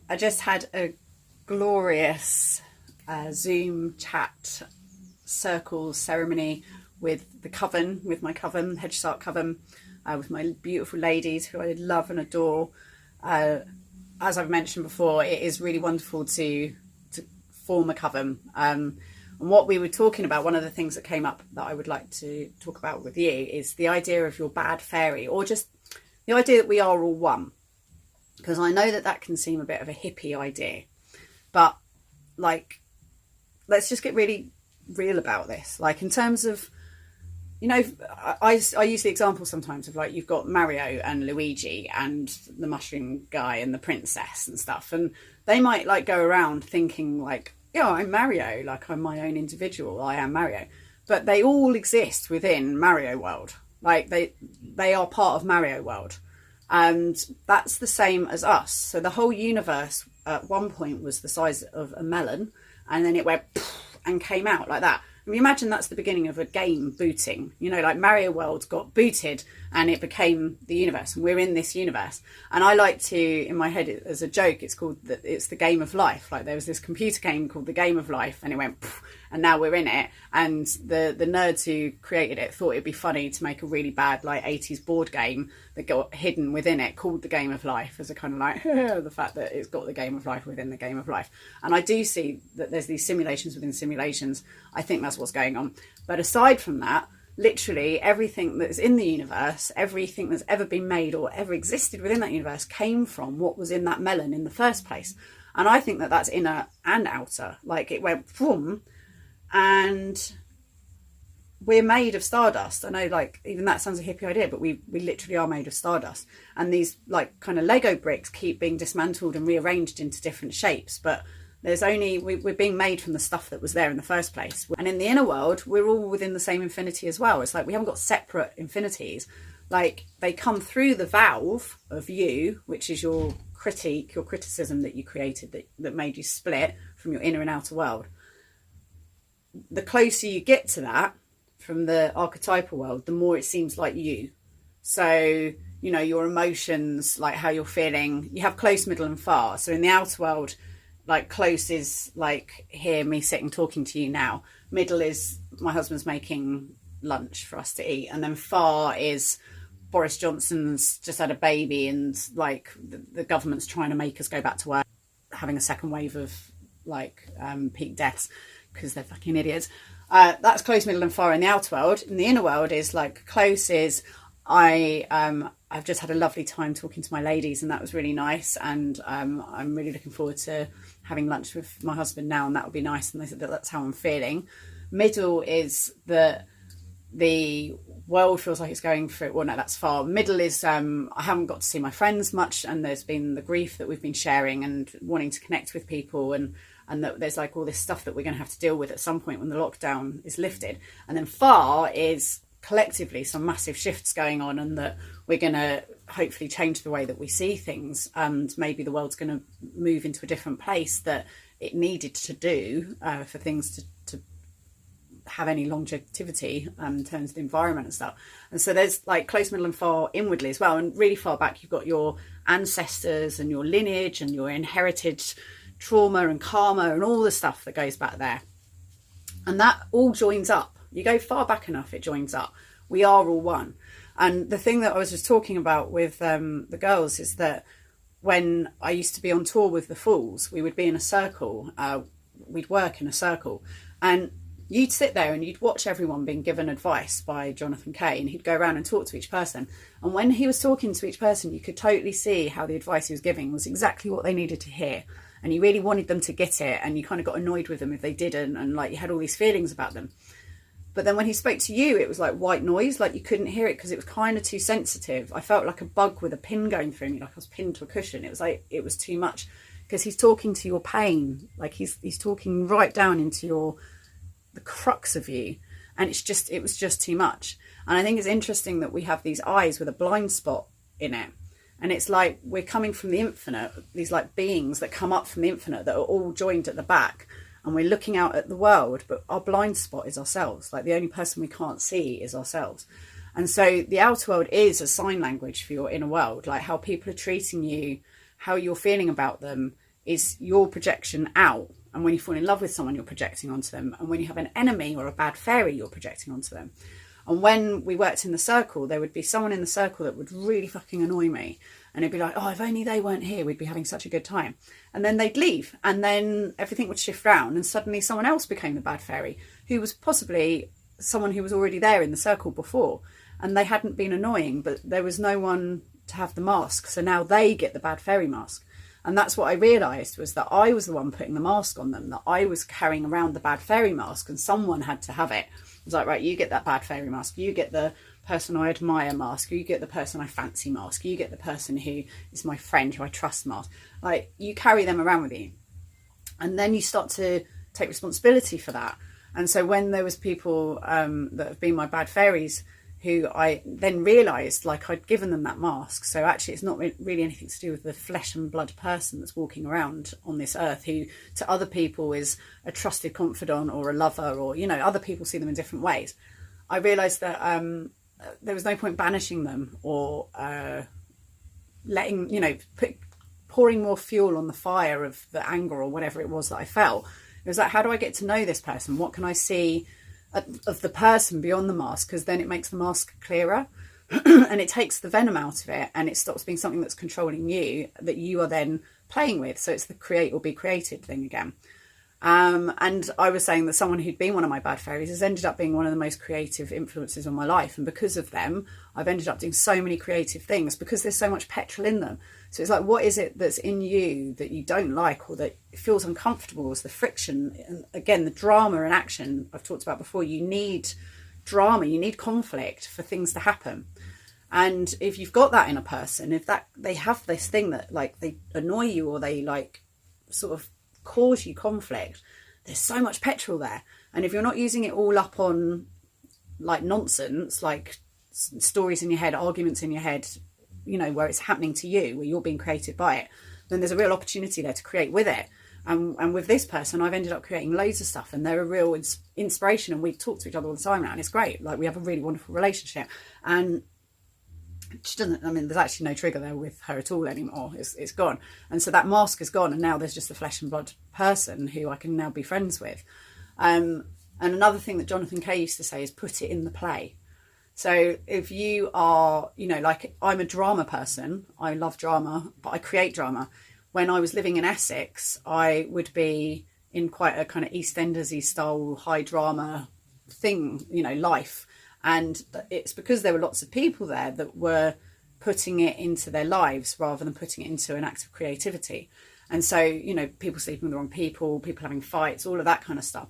I just had a glorious Zoom chat circle ceremony with the coven, with my coven, Hedge Sark coven, with my beautiful ladies who I love and adore. As I've mentioned before, it is really wonderful to form a coven. And what we were talking about, one of the things that came up that I would like to talk about with you is the idea of your bad fairy, or just the idea that we are all one. Because I know that that can seem a bit of a hippie idea, but like, let's just get really real about this. Like, in terms of, you know, I use the example sometimes of, like, you've got Mario and Luigi and the mushroom guy and the princess and stuff, and they might like go around thinking like, yeah, I'm Mario, like I'm my own individual, I am Mario, but they all exist within Mario World. Like they are part of Mario World. And that's the same as us. So the whole universe at one point was the size of a melon, and then it went and came out like that. I mean, imagine that's the beginning of a game booting. You know, like Mario World got booted and it became the universe, and we're in this universe. And I like to, in my head, as a joke, it's the game of life. Like, there was this computer game called the Game of Life, and it went, and now we're in it. And the nerds who created it thought it'd be funny to make a really bad, like, 80s board game that got hidden within it called the Game of Life, as a kind of like, the fact that it's got the Game of Life within the Game of Life. And I do see that there's these simulations within simulations. I think that's what's going on. But aside from that, literally everything that's in the universe, everything that's ever been made or ever existed within that universe came from what was in that melon in the first place. And I think that that's inner and outer. Like, it went boom, and we're made of stardust. I know, like, even that sounds a hippie idea, but we literally are made of stardust. And these, like, kind of Lego bricks keep being dismantled and rearranged into different shapes, but there's only, we're being made from the stuff that was there in the first place. And in the inner world, we're all within the same infinity as well. It's like we haven't got separate infinities. Like, they come through the valve of you, which is your critique, your criticism that you created, that made you split from your inner and outer world. The closer you get to that from the archetypal world, the more it seems like you. So, you know, your emotions, like how you're feeling, you have close, middle and far. So in the outer world, like, close is like here, me sitting talking to you now. Middle is my husband's making lunch for us to eat. And then far is Boris Johnson's just had a baby, and like the government's trying to make us go back to work, having a second wave of like peak deaths because they're fucking idiots. That's close, middle and far in the outer world. In the inner world is like, close is I've just had a lovely time talking to my ladies, and that was really nice, and I'm really looking forward to having lunch with my husband now, and that would be nice, and they said that that's how I'm feeling. Middle is that the world feels like it's going through, well, no, that's far. Middle is I haven't got to see my friends much, and there's been the grief that we've been sharing and wanting to connect with people, and that there's like all this stuff that we're going to have to deal with at some point when the lockdown is lifted. And then far is collectively some massive shifts going on, and that we're going to hopefully change the way that we see things, and maybe the world's going to move into a different place that it needed to do for things to have any longevity in terms of the environment and stuff. And so there's like close, middle and far inwardly as well, and really far back you've got your ancestors and your lineage and your inherited trauma and karma and all the stuff that goes back there, and that all joins up. You go far back enough, it joins up. We are all one. And the thing that I was just talking about with the girls is that when I used to be on tour with the Fools, we would be in a circle, we'd work in a circle, and you'd sit there and you'd watch everyone being given advice by Jonathan Kay, and he'd go around and talk to each person. And when he was talking to each person, you could totally see how the advice he was giving was exactly what they needed to hear. And you really wanted them to get it, and you kind of got annoyed with them if they didn't, and like you had all these feelings about them. But then when he spoke to you, it was like white noise, like you couldn't hear it because it was kind of too sensitive. I felt like a bug with a pin going through me, like I was pinned to a cushion. It was like, it was too much, because he's talking to your pain, like he's talking right down into the crux of you, and it was just too much. And I think it's interesting that we have these eyes with a blind spot in it, and it's like we're coming from the infinite, these like beings that come up from the infinite that are all joined at the back, and we're looking out at the world, but our blind spot is ourselves. Like, the only person we can't see is ourselves. And so the outer world is a sign language for your inner world, like how people are treating you, how you're feeling about them is your projection out. And when you fall in love with someone, you're projecting onto them. And when you have an enemy or a bad fairy, you're projecting onto them. And when we worked in the circle, there would be someone in the circle that would really fucking annoy me. And it'd be like, oh, if only they weren't here, we'd be having such a good time. And then they'd leave. And then everything would shift round. And suddenly someone else became the bad fairy, who was possibly someone who was already there in the circle before. And they hadn't been annoying, but there was no one to have the mask. So now they get the bad fairy mask. And that's what I realised, was that I was the one putting the mask on them, that I was carrying around the bad fairy mask, and someone had to have it. It was like, right, you get that bad fairy mask, you get the person I admire mask, you get the person I fancy mask, you get the person who is my friend, who I trust mask. Like, you carry them around with you. And then you start to take responsibility for that. And so when there was people that have been my bad fairies, who I then realised, like, I'd given them that mask. So actually it's not really anything to do with the flesh and blood person that's walking around on this earth, who to other people is a trusted confidant or a lover, or, you know, other people see them in different ways. I realised that there was no point banishing them or letting, you know, pouring more fuel on the fire of the anger or whatever it was that I felt. It was like, how do I get to know this person? What can I see of the person beyond the mask? Because then it makes the mask clearer and it takes the venom out of it, and it stops being something that's controlling you, that you are then playing with. So it's the create or be created thing again. And I was saying that someone who'd been one of my bad fairies has ended up being one of the most creative influences on my life. And because of them, I've ended up doing so many creative things, because there's so much petrol in them. So it's like, what is it that's in you that you don't like, or that feels uncomfortable? Is the friction, and again, the drama and action I've talked about before. You need drama, you need conflict for things to happen. And if you've got that in a person, if that they have this thing that, like, they annoy you, or they, like, sort of cause you conflict, there's so much petrol there. And if you're not using it all up on, like, nonsense, like stories in your head, arguments in your head, you know, where it's happening to you, where you're being created by it, then there's a real opportunity there to create with it. And with this person, I've ended up creating loads of stuff, and they're a real inspiration, and we talk to each other all the time now, and it's great. Like, we have a really wonderful relationship. And she doesn't, I mean, there's actually no trigger there with her at all anymore. It's gone. And so that mask is gone, and now there's just a flesh and blood person who I can now be friends with. And another thing that Jonathan Kay used to say is, put it in the play. So if you are, you know, like, I'm a drama person, I love drama, but I create drama. When I was living in Essex, I would be in quite a kind of EastEnders-y style high drama thing, you know, life. And it's because there were lots of people there that were putting it into their lives rather than putting it into an act of creativity. And so, you know, people sleeping with the wrong people having fights, all of that kind of stuff.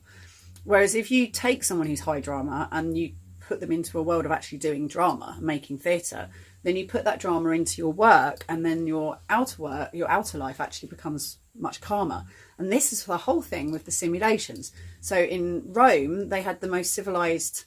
Whereas if you take someone who's high drama and you put them into a world of actually doing drama, making theatre, then you put that drama into your work, and then your outer work, your outer life actually becomes much calmer. And this is the whole thing with the simulations. So in Rome, they had the most civilized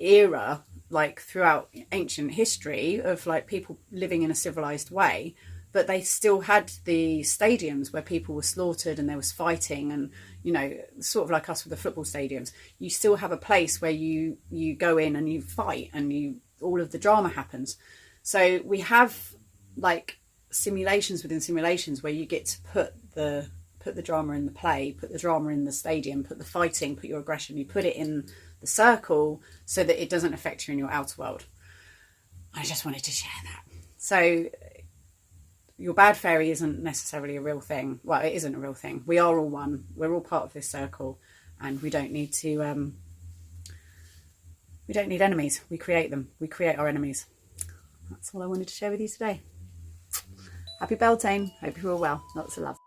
era, like, throughout ancient history, of, like, people living in a civilized way, but they still had the stadiums where people were slaughtered and there was fighting, and, you know, sort of like us with the football stadiums. You still have a place where you go in and you fight, and all of the drama happens. So we have, like, simulations within simulations where you get to put the drama in the play, put the drama in the stadium, put the fighting, put your aggression, you put it in the circle, so that it doesn't affect you in your outer world. I just wanted to share that. So your bad fairy isn't necessarily a real thing. Well, it isn't a real thing. We are all one. We're all part of this circle, and we don't need to. We don't need enemies. We create them. We create our enemies. That's all I wanted to share with you today. Happy Beltane. Hope you're all well. Lots of love.